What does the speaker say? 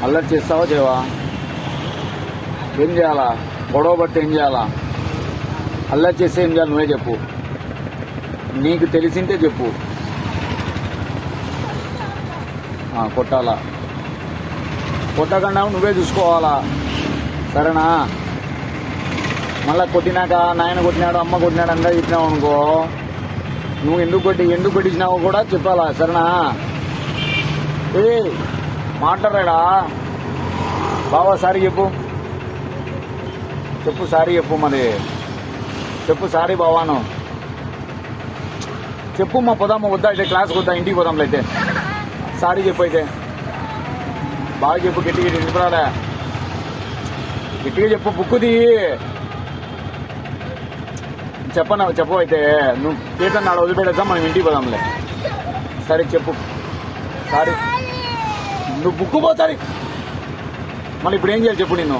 అల్లరి చేస్తావా చేయవా? ఏం చేయాలా? గొడవ పట్టి ఏం చేయాలా? అల్లరి చేస్తే ఏం చేయాలి నువ్వే చెప్పు. నీకు తెలిసింటే చెప్పు. కొట్టాలా? కొట్టకుండా నువ్వే చూసుకోవాలా, సరేనా? మళ్ళా కొట్టినాక నాయన కొట్టినాడు, అమ్మ కొట్టినాడు అంతా చెప్పినావు అనుకో, నువ్వు ఎందుకు కొట్టించినావు కూడా చెప్పాలా, సరేనా? ఏ మాట్లాడాడా బావా? సారీ చెప్పు సారీ చెప్పు. మరి చెప్పు సారీ బావాను చెప్పు. మా పోదామా వద్దా? అయితే క్లాస్కి వద్దా? ఇంటికి పోదాంలే అయితే. సారీ చెప్పు అయితే, బాగా చెప్పు. గట్టిగా ఎందుకురాలే, గట్టిగా చెప్పు. బుక్కుది చెప్పు అయితే. నువ్వు చేతను నాడు వదిలిపెట్టేద్దాం, మనం ఇంటికి పోదాంలే. సరే చెప్పు సారీ. నువ్వు బుక్కు పోతాది మళ్ళీ ఇప్పుడు ఏం చేయాలి చెప్పు. నిన్ను